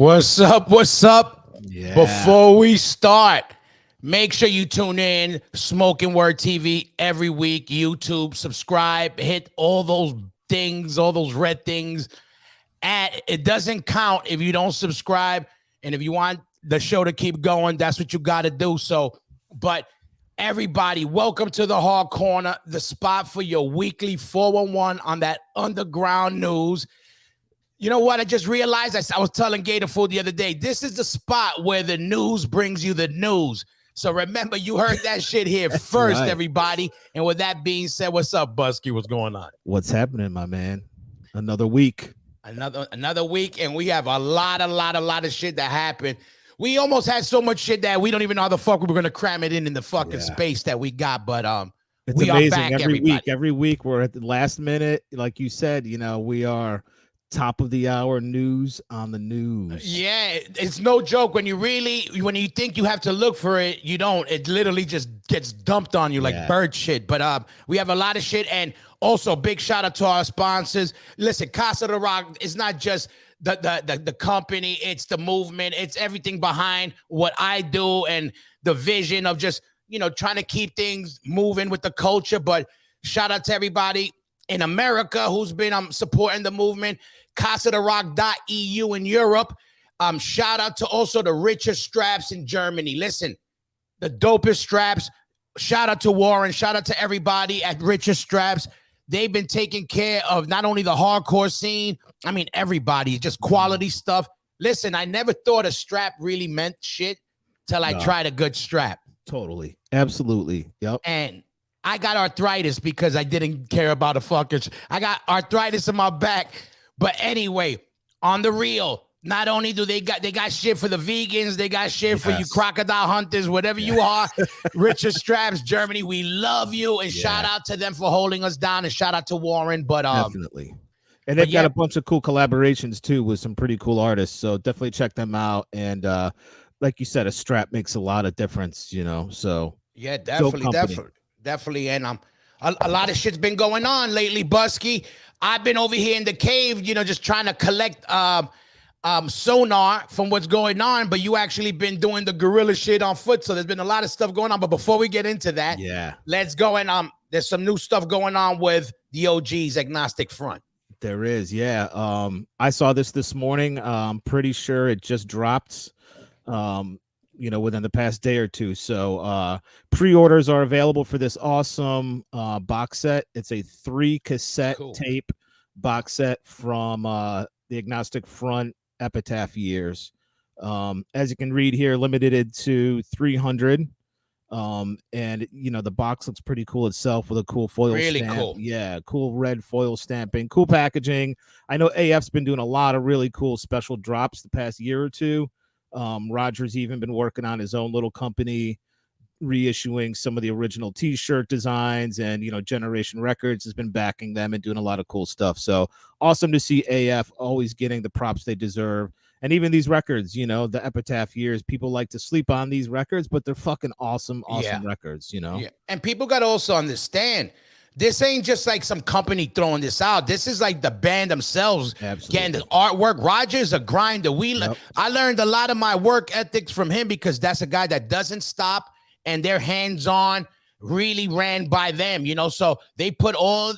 What's up? What's up? Yeah. Before we start, make sure you tune in Smoking Word TV every week. YouTube, subscribe, hit all those things, all those red things. And it doesn't count if you don't subscribe. And if you want the show to keep going, that's what you got to do. So, but everybody, welcome to the Hard Corner, the spot for your weekly 411 on that underground news. You know what? I just realized, I was telling Gator Food the other day, this is the spot where the news brings you the news. So remember, you heard that shit here first, right, everybody. And with that being said, what's up, Busky? What's going on? What's happening, my man? Another week. Another week, and we have a lot of shit that happened. We almost had so much shit that we don't even know how the fuck we were gonna cram it in the fucking space that we got. But it's we amazing. Are back every week. Every week we're at the last minute, like you said. You know, we are top of the hour news on the news. Yeah, it's no joke. When you think you have to look for it, you don't. It literally just gets dumped on you like bird shit. But we have a lot of shit, and also big shout out to our sponsors. Listen, Casa de Rock is not just the company, it's the movement, it's everything behind what I do and the vision of just, trying to keep things moving with the culture. But shout out to everybody in America who's been supporting the movement. CasaDeRock.eu in Europe. Shout out to also the richest straps in Germany. Listen, the dopest straps. Shout out to Warren. Shout out to everybody at Richest Straps. They've been taking care of not only the hardcore scene, I mean, everybody, just quality stuff. Listen, I never thought a strap really meant shit till I tried a good strap. Totally. Absolutely. Yep. And I got arthritis because I didn't care about a fucking. I got arthritis in my back. But anyway, on the real, not only do they got shit for the vegans, they got shit for you crocodile hunters, whatever you are. Richard Straps, Germany, we love you, and shout out to them for holding us down, and shout out to Warren. But definitely, and they've got a bunch of cool collaborations too with some pretty cool artists. So definitely check them out. And like you said, a strap makes a lot of difference. So yeah, definitely, and a lot of shit's been going on lately, Busky. I've been over here in the cave, just trying to collect sonar from what's going on, but you actually been doing the guerrilla shit on foot. So there's been a lot of stuff going on. But before we get into that, let's go. And there's some new stuff going on with the OG's Agnostic Front. There is, I saw this morning. I'm pretty sure it just dropped. Within the past day or two. So pre-orders are available for this awesome box set. It's a 3 cassette tape box set from the Agnostic Front Epitaph years. As you can read here, limited to 300. And the box looks pretty cool itself with a cool foil stamp. Cool. Yeah, cool red foil stamping, cool packaging. I know AF's been doing a lot of really cool special drops the past year or two. Roger's even been working on his own little company, reissuing some of the original t-shirt designs, and Generation Records has been backing them and doing a lot of cool stuff. So awesome to see AF always getting the props they deserve. And even these records, the Epitaph years, people like to sleep on these records, but they're fucking awesome records, And people got to also understand, this ain't just like some company throwing this out. This is like the band themselves getting the artwork. Roger's a grinder. I learned a lot of my work ethics from him because that's a guy that doesn't stop, and they're hands-on, really ran by them, So they put all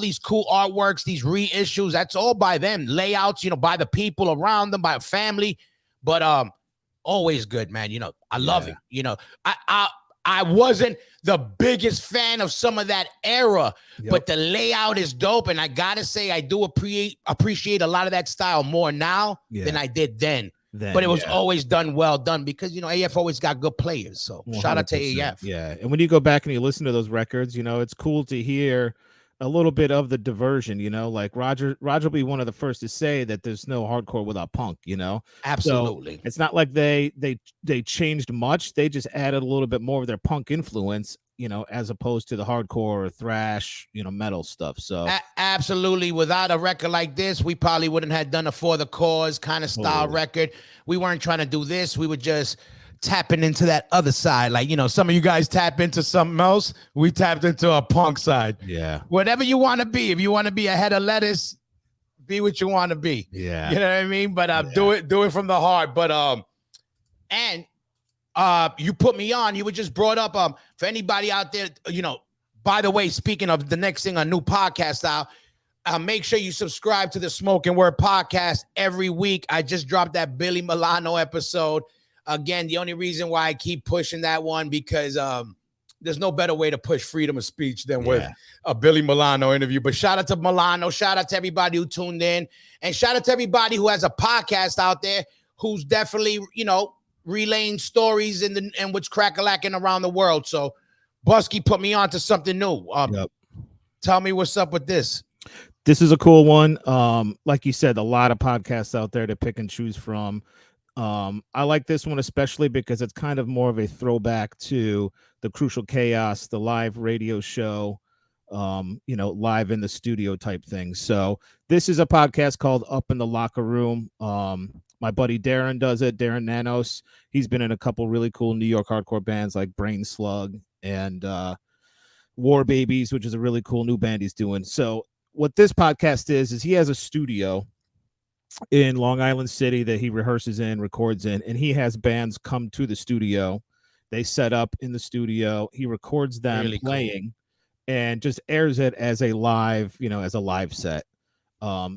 these cool artworks, these reissues, that's all by them. Layouts, by the people around them, by family. But always good, man. I love it. I wasn't the biggest fan of some of that era, but the layout is dope. And I got to say, I do appreciate a lot of that style more now than I did then. But it was always well done because, AF always got good players. So 100%. Shout out to AF. Yeah. And when you go back and you listen to those records, it's cool to hear a little bit of the diversion, like Roger will be one of the first to say that there's no hardcore without punk, Absolutely. So it's not like they changed much. They just added a little bit more of their punk influence, as opposed to the hardcore or thrash, metal stuff. So absolutely. Without a record like this, we probably wouldn't have done a For the Cause kind of style record. We weren't trying to do this. We would just tapping into that other side. Like, some of you guys tap into something else. We tapped into a punk side. Yeah. Whatever you want to be. If you want to be a head of lettuce, be what you want to be. Yeah. You know what I mean? But do it from the heart. But and you put me on. You were just brought up for anybody out there, by the way, speaking of the next thing, a new podcast out, make sure you subscribe to the Smoking Word podcast every week. I just dropped that Billy Milano episode. Again, the only reason why I keep pushing that one because there's no better way to push freedom of speech than with a Billy Milano interview. But shout out to Milano. Shout out to everybody who tuned in. And shout out to everybody who has a podcast out there who's definitely, relaying stories and what's crack-a-lacking around the world. So Busky put me on to something new. Tell me what's up with this. This is a cool one. Like you said, a lot of podcasts out there to pick and choose from. I like this one especially because it's kind of more of a throwback to the Crucial Chaos, the live radio show, live in the studio type thing. So this is a podcast called Up in the Locker Room. My buddy Darren does it, Darren Nanos. He's been in a couple really cool New York hardcore bands like Brain Slug and War Babies, which is a really cool new band he's doing. So what this podcast is he has a studio in Long Island City that he rehearses in, records in, and he has bands come to the studio. They set up in the studio. He records them really playing and just airs it as a live, as a live set.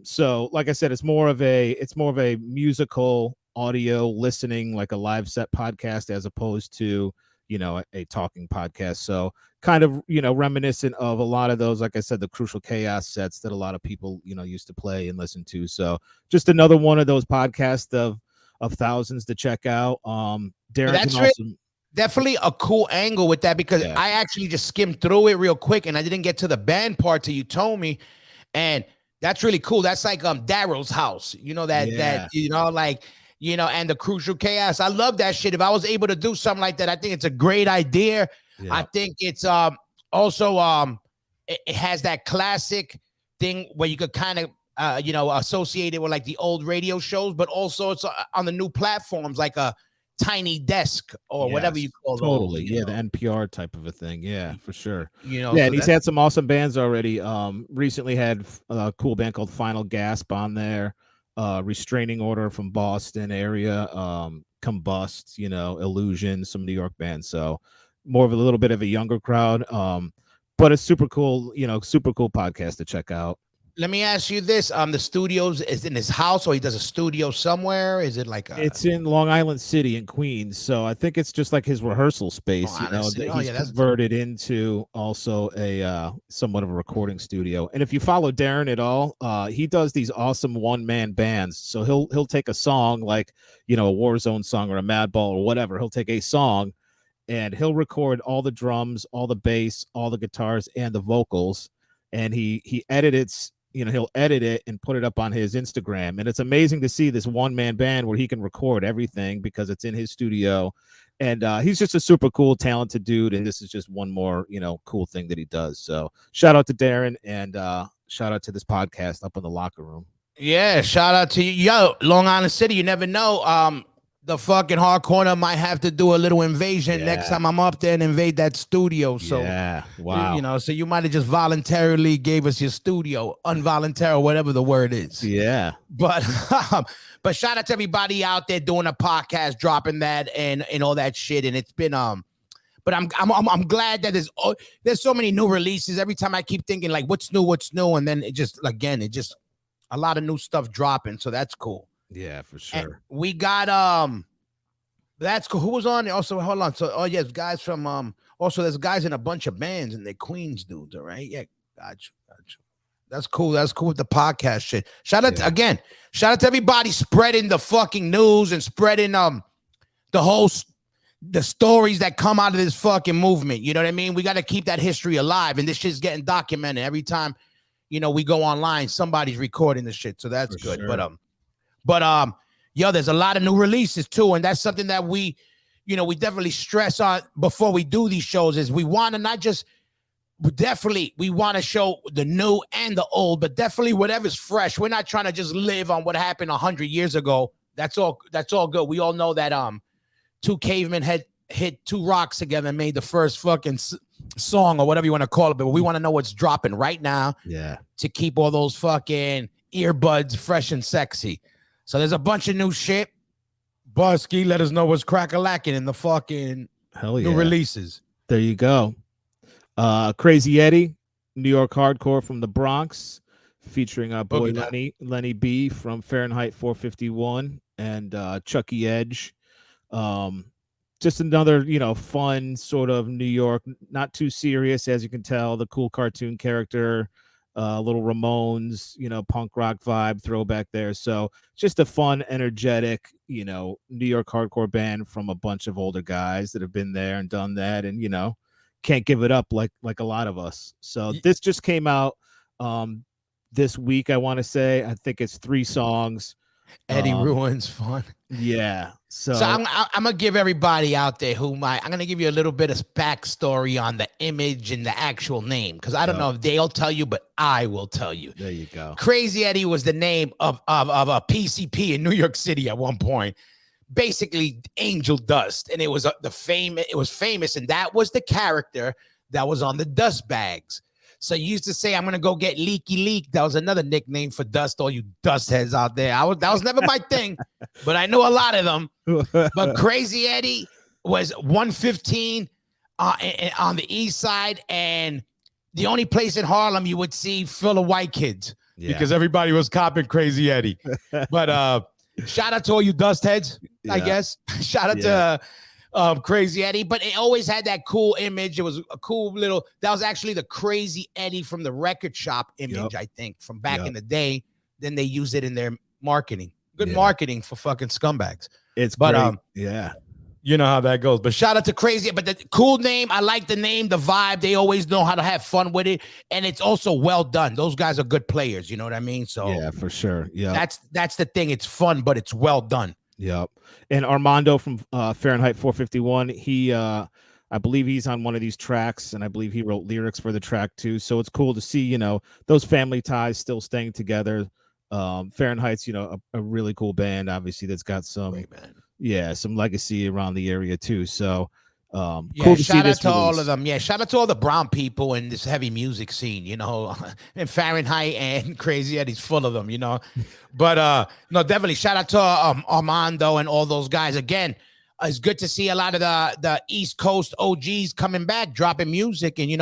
So like I said, it's more of a musical audio listening, like a live set podcast, as opposed to, a talking podcast. So kind of, reminiscent of a lot of those, like I said, the Crucial Chaos sets that a lot of people, used to play and listen to. So just another one of those podcasts of thousands to check out. Darren definitely a cool angle with that because I actually just skimmed through it real quick and I didn't get to the band part till you told me. And that's really cool. That's like Daryl's house, and the Crucial Chaos. I love that shit. If I was able to do something like that, I think it's a great idea. Yeah. I think it's also it has that classic thing where you could kind of associate it with like the old radio shows, but also it's on the new platforms like a Tiny Desk or whatever you call those. Totally. The NPR type of a thing. Yeah, for sure. And he's had some awesome bands already. Recently had a cool band called Final Gasp on there. Restraining Order from Boston area. Combust, Illusion, some New York bands. So more of a little bit of a younger crowd. But it's super cool, super cool podcast to check out. Let me ask you this. The studios is in his house or he does a studio somewhere? Is it like it's in Long Island City in Queens. So I think it's just like his rehearsal space, he's converted into also a somewhat of a recording studio. And if you follow Darren at all, he does these awesome one-man bands. So he'll take a song like, a Warzone song or a Madball or whatever. He'll take a song and he'll record all the drums, all the bass, all the guitars, and the vocals. And he edits. He'll edit it and put it up on his Instagram. And it's amazing to see this one-man band where he can record everything because it's in his studio. And he's just a super cool, talented dude. And this is just one more, cool thing that he does. So shout out to Darren and shout out to this podcast, Up in the Locker Room. Yeah, shout out to you. Yo, Long Island City, you never know. The fucking Hard Corner might have to do a little invasion next time I'm up there and invade that studio. So, wow. So you might have just voluntarily gave us your studio, involuntary, whatever the word is. Yeah. But shout out to everybody out there doing a podcast, dropping that and all that shit. And it's been but I'm glad that there's so many new releases. Every time I keep thinking like, what's new, and then it just a lot of new stuff dropping. So that's cool. Yeah, for sure. And we got that's cool. Who was on there? Also, hold on. So yes, guys from also there's guys in a bunch of bands and they're Queens dudes, all right? Yeah, got you. That's cool. That's cool with the podcast shit. Shout out to everybody spreading the fucking news and spreading the stories that come out of this fucking movement. You know what I mean? We got to keep that history alive, and this shit's getting documented every time. We go online, somebody's recording the shit, so that's good. Sure. But there's a lot of new releases too, and that's something that we definitely stress on before we do these shows. Is we want to not just we want to show the new and the old, but definitely whatever's fresh. We're not trying to just live on what happened 100 years ago. That's all good. We all know that two cavemen had hit two rocks together and made the first fucking song or whatever you want to call it. But we want to know what's dropping right now. Yeah. To keep all those fucking earbuds fresh and sexy. So there's a bunch of new shit. Busky, let us know what's crack-a-lacking in the fucking new releases. There you go. Crazy Eddie, New York hardcore from the Bronx, featuring our boy Lenny B from Fahrenheit 451 and Chucky Edge. Just another, fun sort of New York, not too serious, as you can tell, the cool cartoon character, little Ramones, punk rock vibe throwback there. So just a fun, energetic, New York hardcore band from a bunch of older guys that have been there and done that, and can't give it up like a lot of us. So this just came out this week. I want to say, I think it's 3 songs. Eddie Ruins fun. Yeah. So I'm gonna give everybody out there I'm gonna give you a little bit of backstory on the image and the actual name, because I don't know if they'll tell you, but I will tell you. There you go. Crazy Eddie was the name of a PCP in New York City at one point. Basically, Angel Dust, and it was It was famous, and that was the character that was on the dust bags. So you used to say, "I'm gonna go get Leaky Leak." That was another nickname for dust. All you dust heads out there. That was never my thing, but I know a lot of them. But Crazy Eddie was 115 on the east side, and the only place in Harlem you would see full of white kids because everybody was copping Crazy Eddie. But shout out to all you dust heads, I guess. Shout out to Crazy Eddie, but it always had that cool image. It was a cool that was actually the Crazy Eddie from the record shop image, I think, from back in the day. Then they used it in their marketing. Good marketing for fucking scumbags. It's great. You know how that goes. But shout out to Crazy, but the cool name. I like the name, the vibe. They always know how to have fun with it, and it's also well done. Those guys are good players. You know what I mean? So yeah, for sure. Yeah, that's the thing. It's fun, but it's well done. Yep. And Armando from Fahrenheit 451, he I believe he's on one of these tracks, and I believe he wrote lyrics for the track too. So it's cool to see, those family ties still staying together. Fahrenheit's, a really cool band, obviously, that's got some some legacy around the area too. So cool to shout see out to all of them. Yeah, shout out to all the brown people in this heavy music scene, and Fahrenheit and Crazy Eddie's full of them, But no, definitely shout out to Armando and all those guys. Again, it's good to see a lot of the East Coast OGs coming back, dropping music. And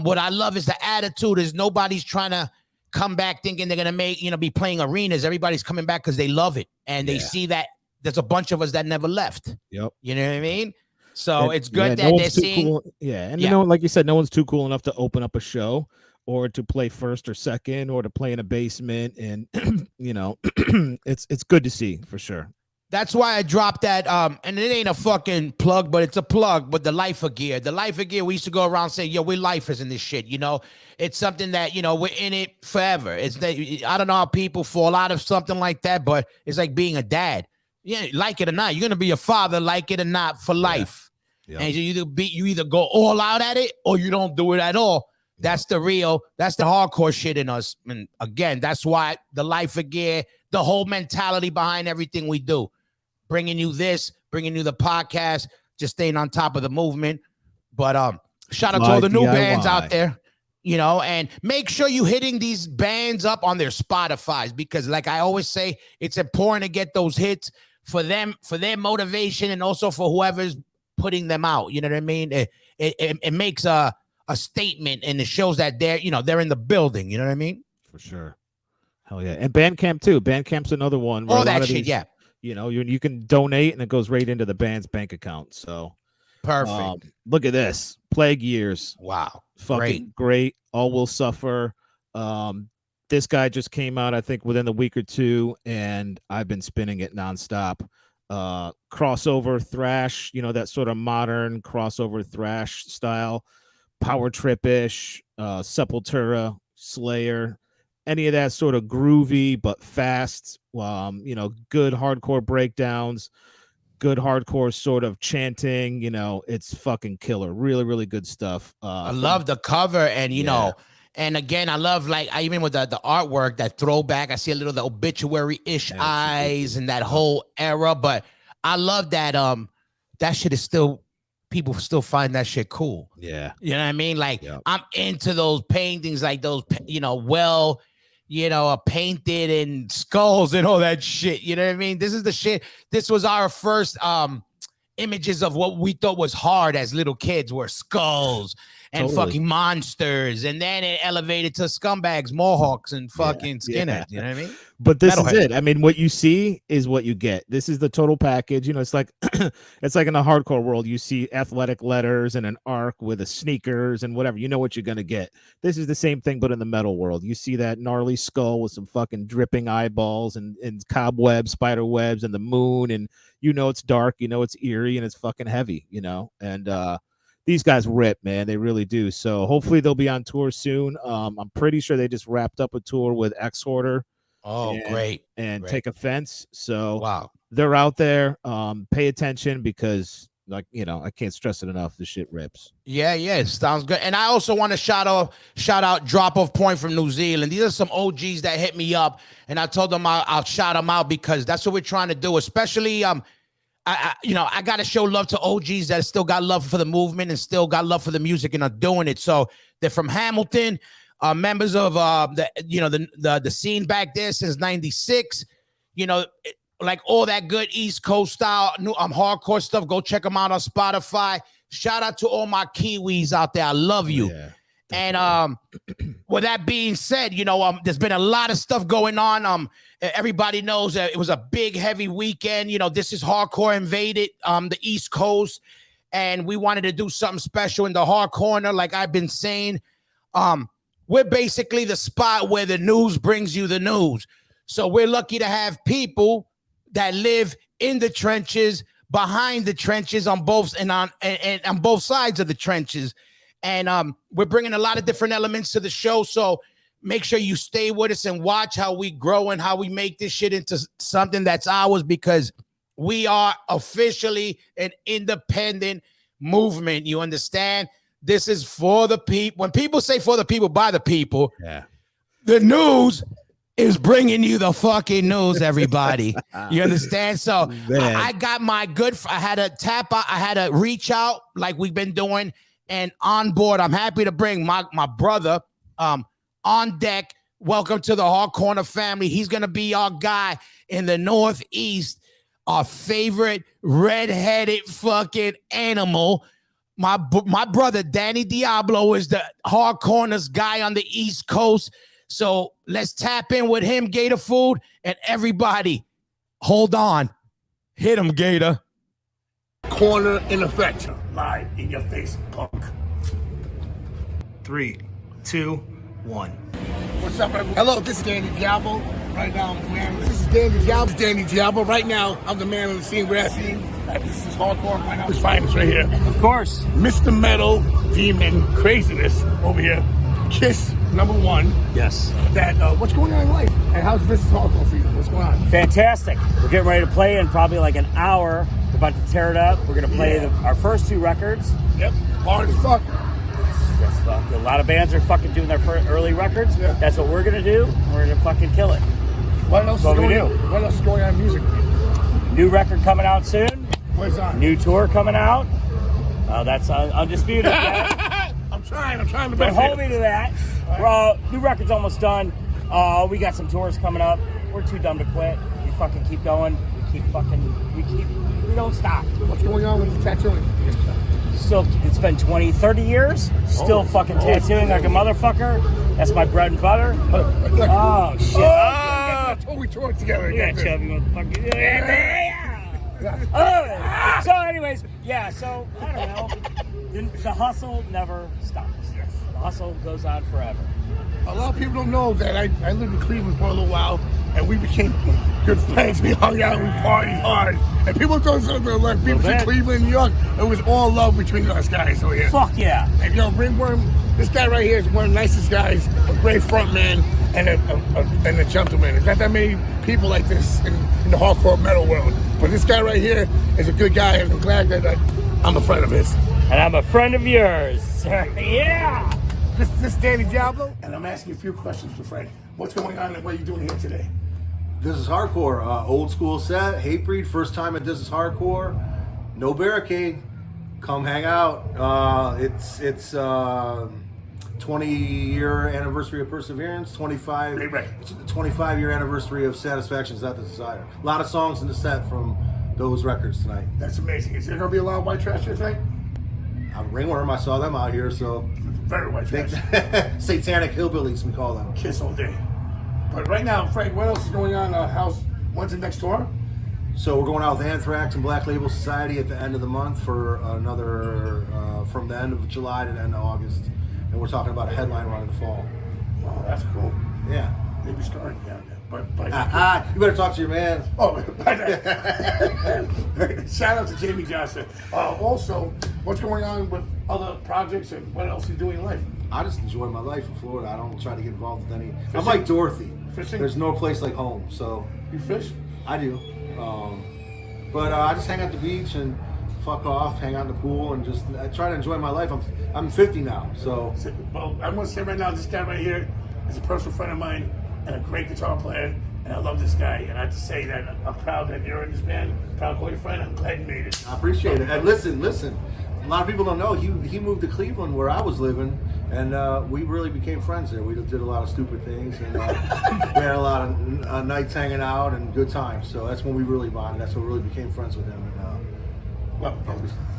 what I love is the attitude. Is nobody's trying to come back thinking they're gonna make be playing arenas. Everybody's coming back because they love it and they see that there's a bunch of us that never left. Yep. You know what I mean? So it's good that they're seeing. Cool. Yeah. And like you said, no one's too cool enough to open up a show or to play first or second or to play in a basement. And, it's good to see for sure. That's why I dropped that. And it ain't a fucking plug, but it's a plug. But the Lifer gear, we used to go around saying, "Yo, we're lifers in this shit." It's something that we're in it forever. I don't know how people fall out of something like that, but it's like being a dad. Yeah, like it or not, you're gonna be a father, like it or not, for life. Yep. And you either go all out at it or you don't do it at all. That's the hardcore shit in us. And again, that's why the Lifer gear, the whole mentality behind everything we do, bringing you the podcast, just staying on top of the movement. But shout out to all the new bands out there, and make sure you hitting these bands up on their Spotifys, because like I always say, it's important to get those hits for them, for their motivation, and also for whoever's putting them out. You know what I mean? It makes a statement, and it shows that they're in the building. You know what I mean? For sure. Hell yeah. And Bandcamp too. Bandcamp's another one. All that shit. Yeah. You can donate and it goes right into the band's bank account. So perfect. Look at this. Plague Years. Wow. Fucking great. All Will Suffer. This guy just came out, I think, within a week or two, and I've been spinning it nonstop. Crossover thrash, that sort of modern crossover thrash style, power trip-ish, Sepultura, Slayer, any of that sort of groovy but fast, good hardcore breakdowns, good hardcore sort of chanting, it's fucking killer. Really, really good stuff. I love the cover, and and again, I love, even with the artwork, that throwback. I see a little the obituary-ish eyes and that whole era, but I love that that shit is still, people still find that shit cool. Yeah. You know what I mean? I'm into those paintings, like those, well painted and skulls and all that shit. You know what I mean? This is the shit. This was our first images of what we thought was hard as little kids were skulls and fucking monsters, and then it elevated to scumbags, mohawks, and fucking skinheads. You know what I mean? But this is it. I mean, what you see is what you get. This is the total package. It's like it's like in the hardcore world, you see athletic letters and an arc with a sneakers and whatever. You know what you're gonna get. This is the same thing, but in the metal world. You see that gnarly skull with some fucking dripping eyeballs and cobwebs, spider webs, and the moon, and it's dark, it's eerie, and it's fucking heavy, and these guys rip, man. They really do. So hopefully they'll be on tour soon. I'm pretty sure they just wrapped up a tour with Exhorter. Oh, great. And Take Offense. So wow, they're out there. Pay attention because, I can't stress it enough. The shit rips. Yeah, it sounds good. And I also want to shout out Drop Off Point from New Zealand. These are some OGs that hit me up, and I told them I'll shout them out because that's what we're trying to do. Especially, I got to show love to OGs that still got love for the movement and still got love for the music and are doing it. So they're from Hamilton, members of the scene back there since '96. Like all that good East Coast style, hardcore stuff. Go check them out on Spotify. Shout out to all my Kiwis out there. I love you. Yeah. And with that being said, there's been a lot of stuff going on. Everybody knows that it was a big, heavy weekend. This is Hardcore invaded the East Coast, and we wanted to do something special in the hard corner. Like I've been saying, we're basically the spot where the news brings you the news. So we're lucky to have people that live in the trenches, behind the trenches, on both on both sides of the trenches. And we're bringing a lot of different elements to the show. So make sure you stay with us and watch how we grow and how we make this shit into something that's ours, because we are officially an independent movement. You understand? This is for the people. When people say for the people, by the people, the news is bringing you the fucking news, everybody. You understand? So I got my I had to reach out like we've been doing. And on board, I'm happy to bring my brother on deck. Welcome to the Hard Corner family. He's going to be our guy in the Northeast, our favorite red-headed fucking animal. My brother, Danny Diablo, is the Hard Corners guy on the East Coast. So let's tap in with him, Gator Food, and everybody, hold on. Hit him, Gator. Corner in effect. Live in your face, punk. 3, 2, 1. What's up, everyone? Hello, this is Danny Diablo. Right now, I'm the man. This is Danny Diablo. Right now, I'm the man on the scene. We're at the scene. This is hardcore. Right now, this finest right here. Of course. Mr. Metal Demon Craziness over here. Kiss #1. Yes. What's going on in life? And how's this hardcore for you? What's going on? Fantastic. We're getting ready to play in probably like an hour. We're about to tear it up. We're going to play our first 2 records. Yep. Hard as fuck. That's fuck. A lot of bands are fucking doing their early records. Yeah. That's what we're going to do. We're going to fucking kill it. What else is going on in music? New record coming out soon. What's on? New tour coming out. That's undisputed. I'm trying to Don't hold me to that. Right. New record's almost done. We got some tours coming up. We're too dumb to quit. We fucking keep going. We don't stop. What's going on with the tattooing? Still, it's been 20, 30 years. Still fucking tattooing like a motherfucker. That's my bread and butter. Oh, shit. That's what we toured together. Yeah, chubby motherfucker. So anyways, so I don't know. The hustle never stops. The hustle goes on forever. A lot of people don't know that I lived in Cleveland for a little while, and we became good friends. We hung out, we partied hard. And people thought something like people from Cleveland, New York. It was all love between us guys over here. Fuck yeah. And Ringworm, this guy right here is one of the nicest guys, a great front man, and a gentleman. There's not that many people like this in the hardcore metal world. But this guy right here is a good guy, and I'm glad that I'm a friend of his. And I'm a friend of yours. Yeah. This is Danny Diablo, and I'm asking you a few questions for Fred. What's going on and what are you doing here today? This is Hardcore, old school set, Hatebreed, first time at This is Hardcore. No barricade, come hang out. It's 20-year anniversary of Perseverance, 25-year anniversary of Satisfaction Is Not the Desire. A lot of songs in the set from those records tonight. That's amazing. Is there going to be a lot of white trash here tonight? Ringworm, I saw them out here, so... Very white trash. Satanic hillbillies, we call them. Kiss all day. But right now, Frank, what else is going on? When's the next tour? So we're going out with Anthrax and Black Label Society at the end of the month for another, from the end of July to the end of August. And we're talking about a headline run in the fall. Oh, that's cool. Yeah. Maybe starting down there. But you better talk to your man. Oh, shout out to Jamie Johnson. Also, what's going on with other projects and what else are you doing in life? I just enjoy my life in Florida. I don't try to get involved with any. Fishing? I'm like Dorothy. Fishing? There's no place like home. So You fish? I do. But I just hang at the beach and fuck off, hang out in the pool, and just I try to enjoy my life. I'm 50 now, so. Well, I'm going to say right now, this guy right here is a personal friend of mine and a great guitar player, and I love this guy. And I have to say that I'm proud that you're in this band. I'm proud to call you friend. I'm glad you made it. I appreciate it. And listen. A lot of people don't know he moved to Cleveland where I was living, and we really became friends there. We did a lot of stupid things, and we had a lot of nights hanging out and good times. So that's when we really bonded. That's when we really became friends with him.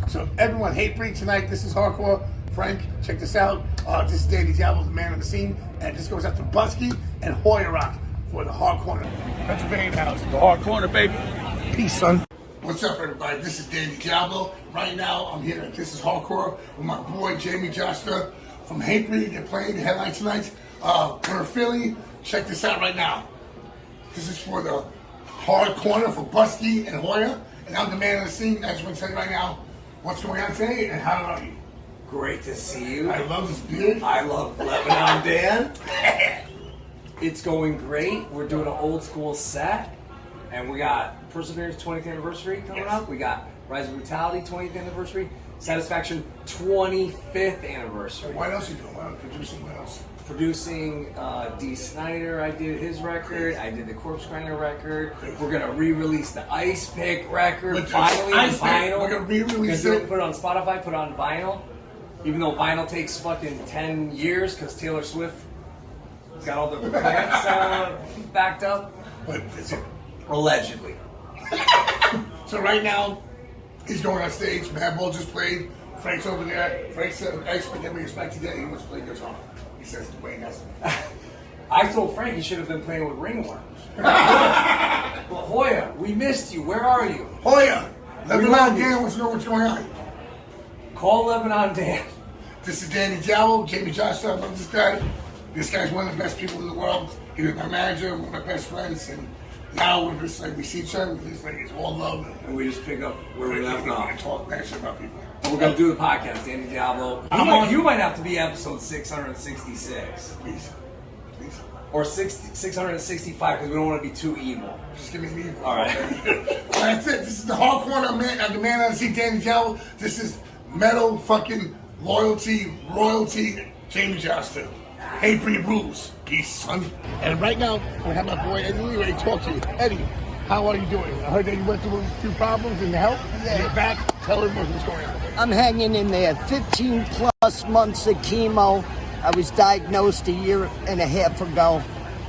So everyone, Hatebreed tonight. This is Hardcore. Frank, check this out. This is Danny Diablo, the man on the scene, and this goes out to Busky and Hoya Rock for the Hard Corner. Pennsylvania House, the Hard Corner, baby. Peace, son. What's up, everybody? This is Danny Diablo. Right now, I'm here at This is Hardcore with my boy Jamie Josta from Hatebreed. They're playing the headline tonight. We're in Philly. Check this out right now. This is for the Hard Corner for Busky and Hoya, and I'm the man on the scene. I just want to tell you right now what's going on today and how are you? Great to see you. I love this beard. I love Lebanon Dan. It's going great. We're doing an old school set, and we got Perseverance 20th anniversary coming up. We got Rise of Brutality 20th anniversary. Satisfaction 25th anniversary. What else are you doing? Producing what else? Producing D. Snyder. I did his record. I did the Corpse Grinder record. We're gonna re-release the Ice Pick record finally on vinyl. We're gonna re-release it. Put it on Spotify. Put it on vinyl. Even though vinyl takes fucking 10 years because Taylor Swift got all the plants backed up. But Allegedly. So right now, he's going on stage. Madball just played. Frank's over there. Frank said, I expect him to expect today. He wants to play guitar. He says, Dwayne has to. I told Frank he should have been playing with ringworms. But Hoya, we missed you. Where are you? Hoya! Lebanon Dan wants to know what's going on. Call Lebanon Dan. This is Danny Diallo, Jamie Johnson. I love this guy. This guy's one of the best people in the world. He was my manager, one of my best friends, and now we're just like we see each other. It's like it's all love, and we just pick up where we left off. And talk nice about people. And we're gonna do the podcast, Danny Diablo. You might have to be episode 666. Please. Or 665 because we don't want to be too evil. Just give me an evil. All right. That's it. This is the Hard Corner man. The man on the scene, Danny Diallo. This is metal fucking royalty, Jamie Josta. Hatebreed rules. Peace, son. And right now, we have my boy Eddie Lee ready to talk to you. Eddie, how are you doing? I heard that you went through a few problems and help. Yeah. You're back. Tell everyone what's going on. I'm hanging in there. 15 plus months of chemo. I was diagnosed a year and a half ago.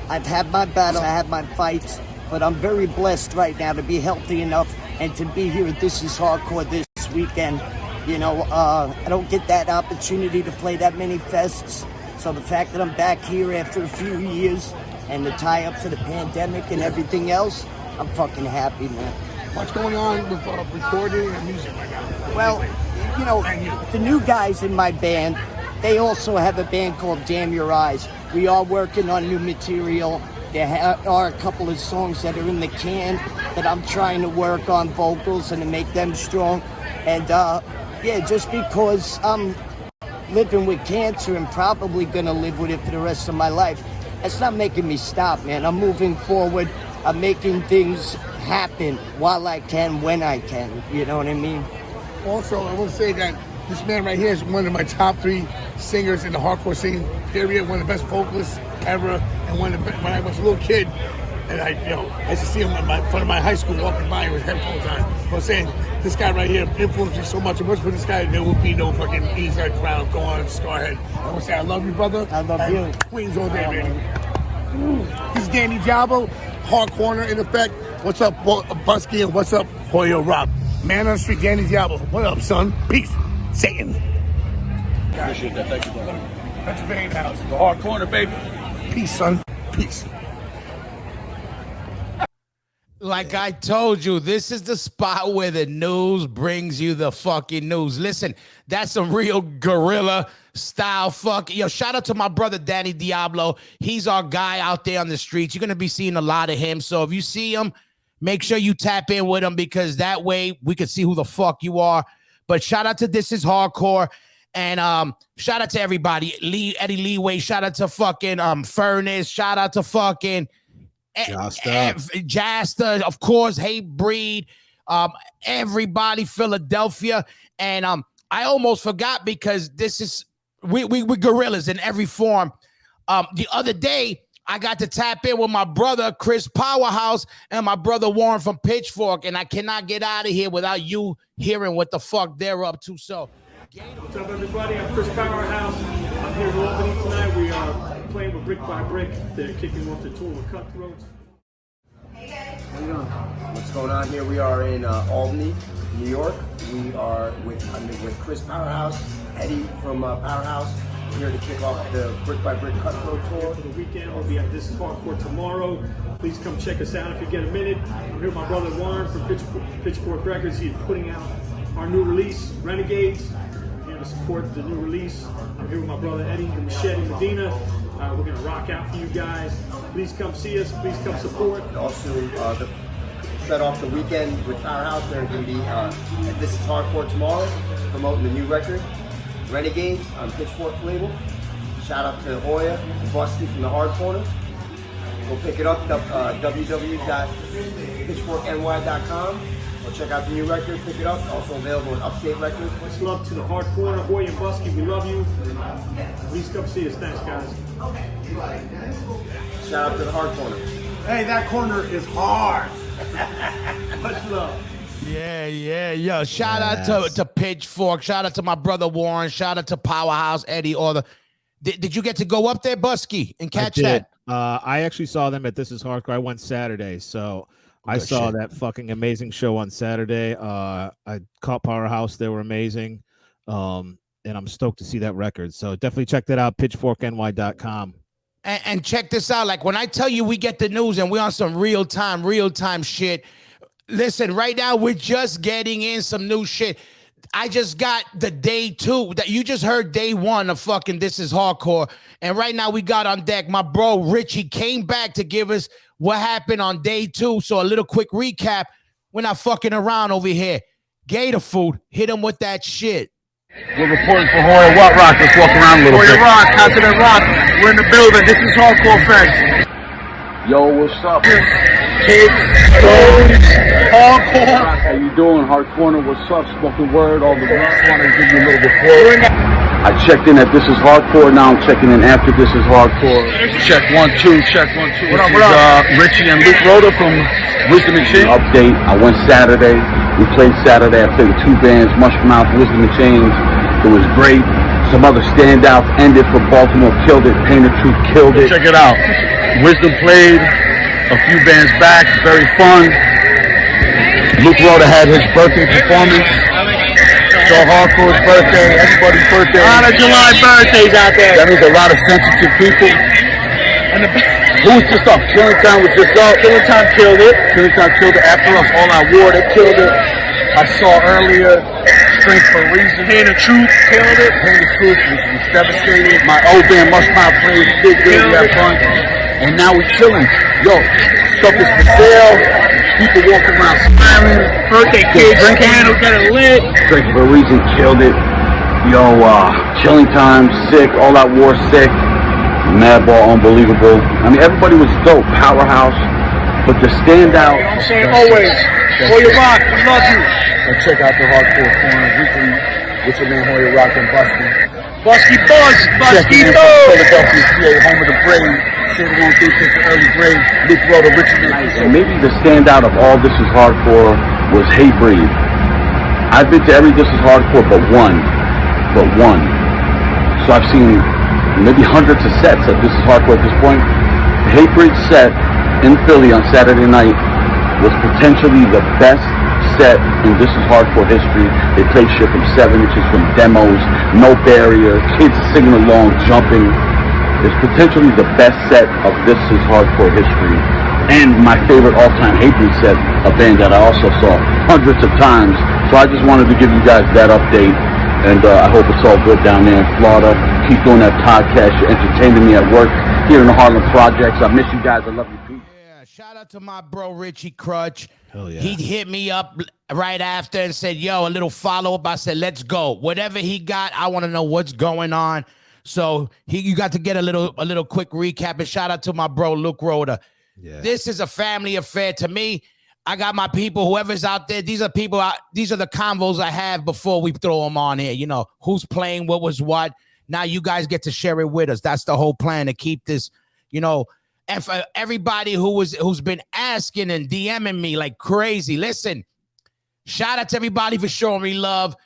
I've had my battles, I had my fights, but I'm very blessed right now to be healthy enough and to be here at This Is Hardcore this weekend. You know, I don't get that opportunity to play that many fests. So the fact that I'm back here after a few years and the tie-ups of the pandemic and everything else, I'm fucking happy, man. What's going on with recording and music right now? Well, you know, the new guys in my band, they also have a band called Damn Your Eyes. We are working on new material. There are a couple of songs that are in the can that I'm trying to work on vocals and to make them strong. And yeah, just because I'm living with cancer and probably gonna live with it for the rest of my life, that's not making me stop, man. I'm moving forward. I'm making things happen while I can, when I can. You know what I mean? Also, I want to say that this man right here is one of my top 3 singers in the hardcore scene, period. One of the best vocalists ever. And when I was a little kid, and I used to see him in front of my high school walking by with headphones on. I was saying, this guy right here influenced me so much. If it wasn't for this guy, there would be no fucking Eastside Crown. Go on, go ahead. I want to say I love you, brother. I love you. Queens all day, baby. This is Danny Diablo, Hard Corner in effect. What's up, Busky, and what's up, Hoya Rock? Man on the street, Danny Diablo. What up, son? Peace. Satan. Appreciate that. Thank you, brother. That's Bane House. The Hard Corner, baby. Peace, son. Peace. Like I told you, this is the spot where the news brings you the fucking news. Listen, that's some real guerrilla style fuck. Yo, shout out to my brother Danny Diablo. He's our guy out there on the streets. You're gonna be seeing a lot of him. So if you see him, make sure you tap in with him, because that way we can see who the fuck you are. But shout out to This Is Hardcore. And shout out to everybody. Eddie Leeway, shout out to fucking Furnace, shout out to fucking Jasta, of course, Hey Breed, everybody, Philadelphia. And I almost forgot, because this is we gorillas in every form. The other day I got to tap in with my brother Chris Powerhouse and my brother Warren from Pitchfork, and I cannot get out of here without you hearing what the fuck they're up to. So what's up, everybody? I'm Chris Powerhouse. I'm here in Albany tonight. We are playing with Brick by Brick. They're kicking off the tour with Cutthroats. Hey guys. How you doing? What's going on here? We are in Albany, New York. We are with Chris Powerhouse, Eddie from Powerhouse. We're here to kick off the Brick by Brick Cutthroat tour. For the weekend, we'll be at This Is Hardcore tomorrow. Please come check us out if you get a minute. I'm here with my brother Warren from Pitchfork Records. He's putting out our new release, Renegades. We're here to support the new release. I'm here with my brother Eddie, the Machete Medina. We're gonna rock out for you guys. Please come see us. Please come support. Also, set off the weekend with Powerhouse. They're going to be at This Is Hardcore tomorrow, promoting the new record, Renegades, on Pitchfork label. Shout out to Hoya and Busky from the Hard Corner. Go pick it up, www.pitchforkny.com. Go check out the new record, pick it up. Also available in Upstate Records. Much love to the Hard Corner, Hoya and Busky. We love you. Please come see us. Thanks, guys. Shout out to the Hard Corner. Hey, that corner is hard. Much love. Yeah. Yo, shout out to Pitchfork. Shout out to my brother Warren. Shout out to Powerhouse, Eddie. Did you get to go up there, Busky, and catch that? I actually saw them at This Is Hardcore. I went Saturday, so I saw that fucking amazing show on Saturday. I caught Powerhouse. They were amazing. And I'm stoked to see that record. So definitely check that out, pitchforkny.com. And check this out. Like, when I tell you we get the news and we're on some real time shit. Listen, right now we're just getting in some new shit. I just got the day 2 that you just heard. Day 1 of fucking This Is Hardcore. And right now we got on deck my bro Richie came back to give us what happened on day 2. So a little quick recap. We're not fucking around over here. Gator Food, hit him with that shit. We're reporting for Hoya What Rock. Let's walk around a little bit. Hoya Rock, Continent Rock. We're in the building. This is Hardcore Fest. Yo, what's up? Kids, stories, hardcore. How you doing? Hard Corner, what's up? Spoken Word, all the rest. Want to give you a little report. I checked in at This Is Hardcore. Now I'm checking in after This Is Hardcore. Check 1 2. Check 1 2. What up? Richie and Luke Rhoda from Wisdom and Chains. Update. I went Saturday. We played Saturday. I played with 2 bands, Mushroom Mouth, Wisdom and Chains. It was great. Some other standouts ended for Baltimore, killed it. Pain of Truth killed it. Check it out. Wisdom played. A few bands back. Very fun. Luke Rhoda had his birthday performance. So Hardcore's birthday, everybody's birthday. A lot of July birthdays out there. That means a lot of sensitive people. Who was just up? Killing Time was just up. Killing Time killed it. Killing Time killed it. After Us, All Out War, they killed it. I saw earlier, Strength for a Reason. Pain of Truth killed it. Pain of Truth was devastated. My old band, Mushmouth, played, did good, we had fun. And now we're chilling. Yo, stuff is for sale. People walking around smiling. Birthday kids, candle, got it lit. Strength for a Reason killed it. Yo, Killing Time, sick. All Out War, sick. Madball, unbelievable. I mean, everybody was dope. Powerhouse. But the standout. I'm saying always. Hoya Rock, we love you. And check out the Hardcore Corner weekly with your man Hoya Rock and Busky. Busky Buzz, Busky Checking in from Philadelphia, PA, home of the Brave. Say the wrong thing, take the early grave. Luke Rhoda, Richard. And maybe the standout of all This Is Hardcore was Hey Breed. I've been to every This Is Hardcore but one. So I've seen maybe hundreds of sets at This Is Hardcore at this point. The Hatebreed set in Philly on Saturday night was potentially the best set in This Is Hardcore history. They played shit from 7 inches, from demos, no barrier, kids singing along, jumping. It's potentially the best set of This Is Hardcore history. And my favorite all-time Hatebreed set, a band that I also saw hundreds of times. So I just wanted to give you guys that update. And I hope it's all good down there in Florida. Keep doing that podcast. You're entertaining me at work here in the Harlem Projects. I miss you guys. I love you. Peace. Yeah, shout out to my bro Richie Crutch. Hell yeah. He hit me up right after and said, yo, a little follow-up. I said, let's go. Whatever he got, I want to know what's going on. So you got to get a little quick recap. And shout out to my bro Luke Rhoda. Yeah. This is a family affair to me. I got my people, whoever's out there. These are people. These are the convos I have before we throw them on here. You know, who's playing, what was what. Now you guys get to share it with us. That's the whole plan, to keep this, you know. And for everybody who's been asking and DMing me like crazy, listen, shout out to everybody for showing me love.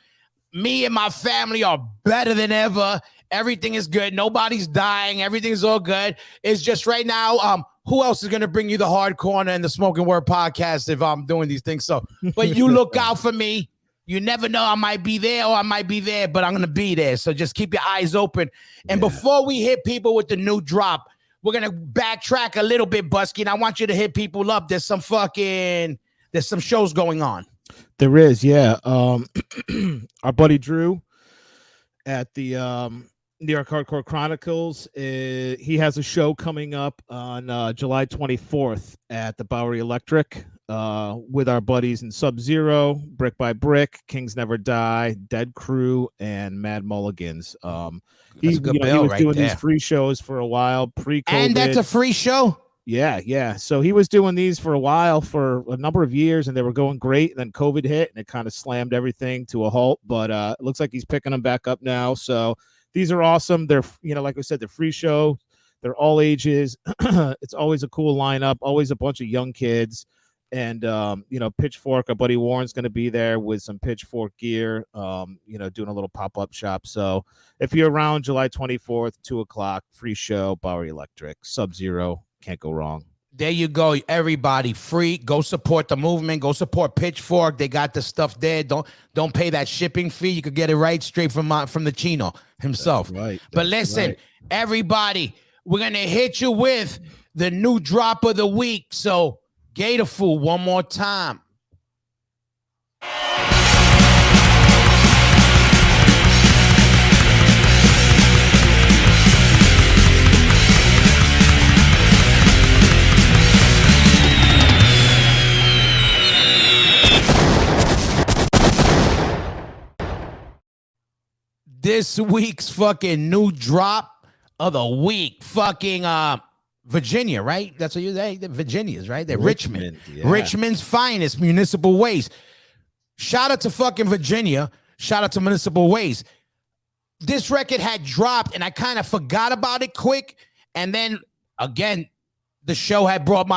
Me and my family are better than ever. Everything is good. Nobody's dying. Everything's all good. It's just right now, who else is going to bring you the Hard Corner and the Smoking Word podcast if I'm doing these things? So, but you look out for me. You never know. I might be there or I might be there, but I'm going to be there. So just keep your eyes open. And before we hit people with the new drop, we're going to backtrack a little bit, Busky. And I want you to hit people up. There's some shows going on. There is, yeah. Our buddy Drew at the New York Hardcore Chronicles, he has a show coming up on July 24th at the Bowery Electric with our buddies in Sub-Zero, Brick by Brick, Kings Never Die, Dead Crew, and Mad Mulligans. He was doing these free shows for a while pre-COVID. And that's a free show? Yeah. So he was doing these for a while, for a number of years, and they were going great. And then COVID hit, and it kind of slammed everything to a halt. But it looks like he's picking them back up now. So these are awesome. They're, like we said, they're free show. They're all ages. It's always a cool lineup, always a bunch of young kids. And, Pitchfork, our buddy Warren's going to be there with some Pitchfork gear, doing a little pop-up shop. So if you're around July 24th, 2:00, free show, Bowery Electric, Sub-Zero, can't go wrong. There you go, everybody. Free. Go support the movement. Go support Pitchfork. They got the stuff there. Don't pay that shipping fee. You could get it right straight from the Chino himself. That's right. But listen, everybody, we're gonna hit you with the new drop of the week. So Gatorful, one more time. This week's fucking new drop of the week, fucking Virginia, right? That's what you say. Virginia's, right? They're Richmond. Yeah. Richmond's finest, Municipal Waste. Shout out to fucking Virginia. Shout out to Municipal Waste. This record had dropped, and I kind of forgot about it quick. And then again, the show had got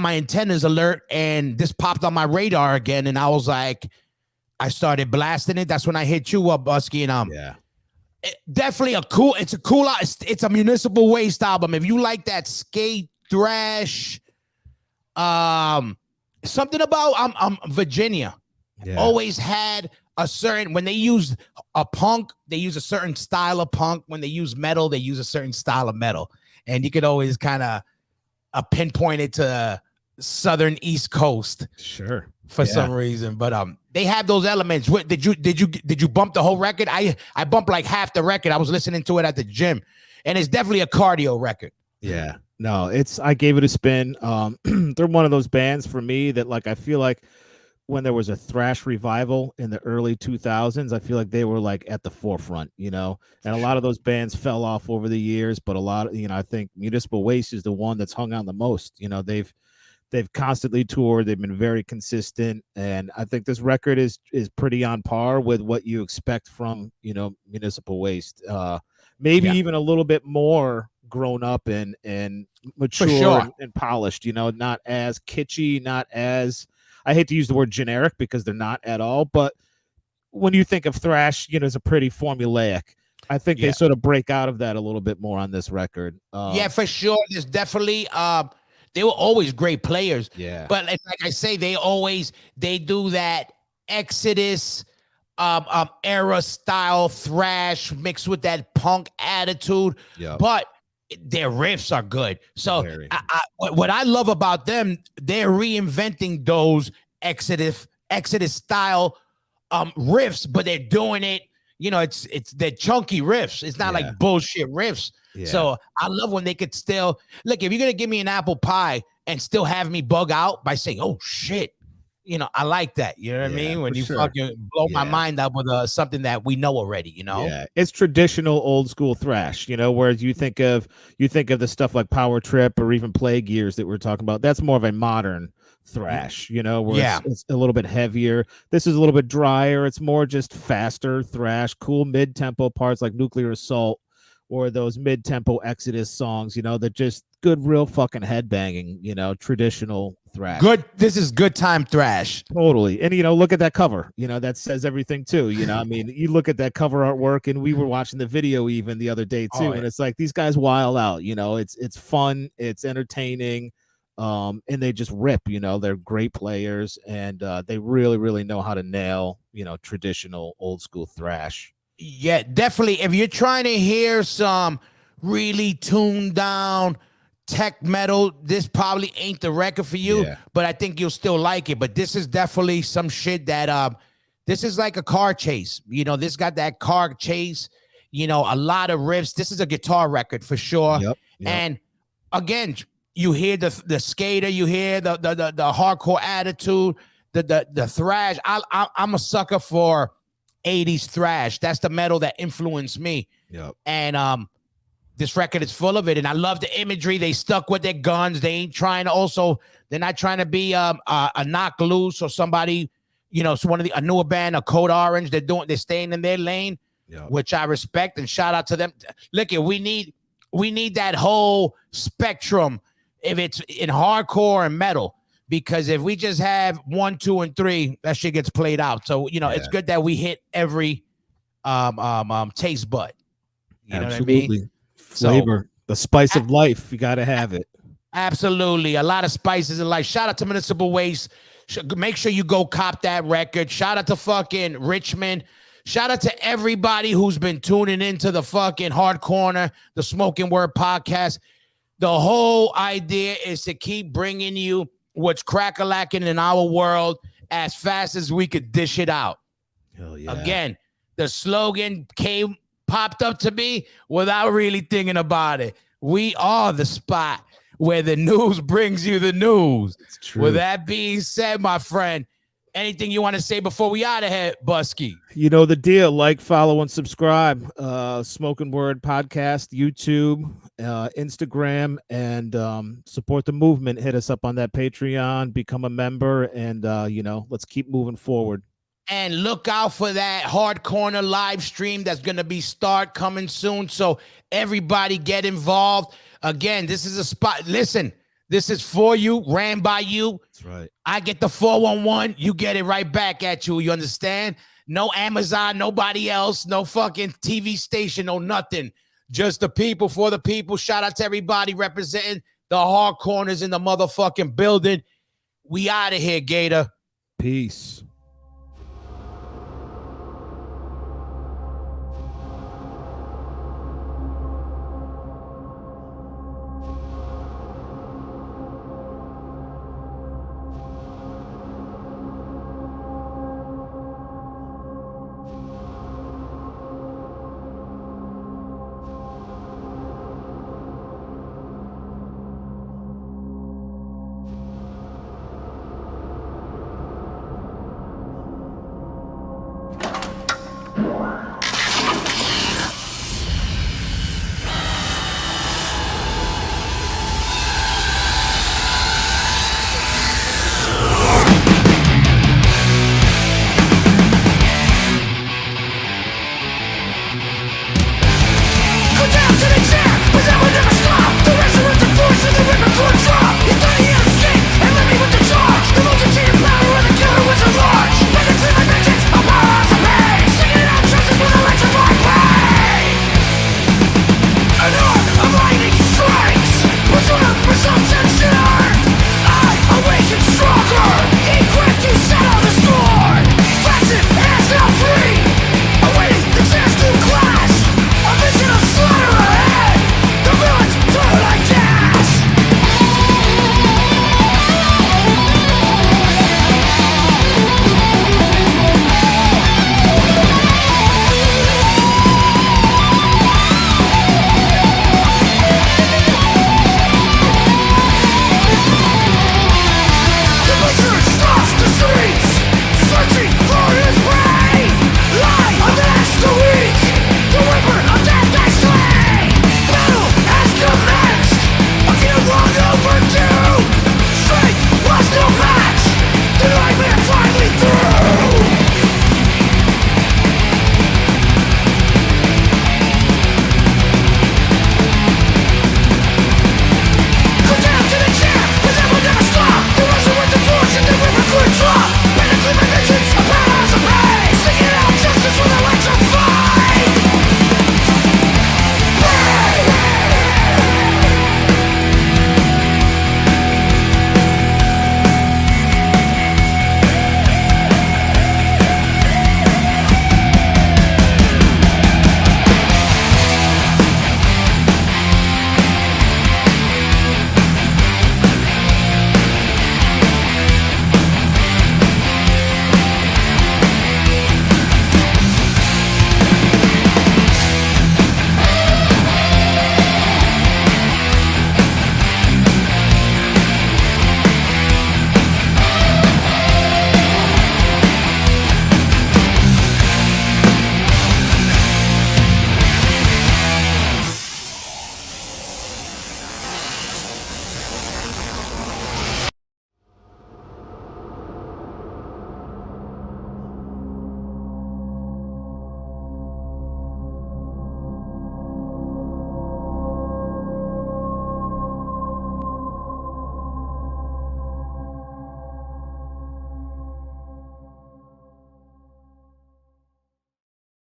my antennas alert, and this popped on my radar again. And I was like, I started blasting it. That's when I hit you up, Busky, and definitely it's a Municipal Waste album. If you like that skate thrash, something about Virginia always had a certain, when they use a punk, they use a certain style of punk. When they use metal, they use a certain style of metal, and you could always kind of pinpoint it to Southern East Coast, for some reason. But they have those elements. What did you bump the whole record? I bumped like half the record. I was listening to it at the gym, and it's definitely a cardio record. Yeah, no, I gave it a spin. They're one of those bands for me that, like, I feel like when there was a thrash revival in the early 2000s, I feel like they were like at the forefront, and a lot of those bands fell off over the years, but a lot of, I think Municipal Waste is the one that's hung on the most. They've constantly toured. They've been very consistent. And I think this record is pretty on par with what you expect from, Municipal Waste. Maybe even a little bit more grown up and mature and polished, not as kitschy, not as, I hate to use the word generic because they're not at all, but when you think of thrash, is a pretty formulaic. I think they sort of break out of that a little bit more on this record. Yeah, for sure. There's definitely they were always great players. Yeah. But like I say, they do that Exodus era style thrash mixed with that punk attitude. Yeah. But their riffs are good. So what I love about them, they're reinventing those Exodus style riffs, but they're doing it. It's they're chunky riffs. It's not like bullshit riffs. Yeah. So I love when they could still look. If you're gonna give me an apple pie and still have me bug out by saying, "Oh shit," I like that. You know what I mean? When you fucking blow my mind up with something that we know already. Yeah, it's traditional old school thrash. Whereas you think of the stuff like Power Trip or even Plague Years that we're talking about. That's more of a modern thrash, where it's a little bit heavier. This is a little bit drier. It's more just faster thrash, cool mid-tempo parts like Nuclear Assault or those mid-tempo Exodus songs, that just good, real fucking headbanging, traditional thrash. Good. This is good time thrash. Totally. And, look at that cover, that says everything too. I mean, you look at that cover artwork, and we were watching the video even the other day too. And it's like, these guys wild out, it's fun. It's entertaining. And they just rip, they're great players, and they really, really know how to nail, traditional old school thrash. Yeah, definitely. If you're trying to hear some really tuned down tech metal, this probably ain't the record for you, but I think you'll still like it. But this is definitely some shit that this is like a car chase. This got that car chase, a lot of riffs. This is a guitar record for sure. Yep. And again, you hear the skater, you hear the hardcore attitude, the thrash. I'm a sucker for 80s thrash. That's the metal that influenced me. Yep. And this record is full of it. And I love the imagery. They stuck with their guns. They ain't trying to they're not trying to be a Knock Loose or somebody, so a newer band, a Code Orange. They're staying in their lane, which I respect, and shout out to them. Look, we need that whole spectrum if it's in hardcore and metal, because if we just have 1, 2, and 3, that shit gets played out. So, it's good that we hit every taste bud. You know what I mean? Flavor, the spice of life. You got to have it. Absolutely. A lot of spices in life. Shout out to Municipal Waste. Make sure you go cop that record. Shout out to fucking Richmond. Shout out to everybody who's been tuning into the fucking Hard Corner, the Smoking Word podcast. The whole idea is to keep bringing you what's crack-a-lacking in our world as fast as we could dish it out. Hell yeah. Again, the slogan popped up to me without really thinking about it. We are the spot where the news brings you the news. It's true. With that being said, my friend, anything you want to say before we out of here, Busky? You know the deal. Like, follow, and subscribe. Smoking Word Podcast, YouTube, Instagram, and support the movement. Hit us up on that Patreon. Become a member, and let's keep moving forward. And look out for that Hard Corner live stream that's going to be coming soon. So everybody get involved. Again, this is a spot. Listen, this is for you, ran by you. That's right. I get the 411. You get it right back at you. You understand? No Amazon, nobody else, no fucking TV station, no nothing. Just the people for the people. Shout out to everybody representing the Hard Corners in the motherfucking building. We out of here, Gator. Peace.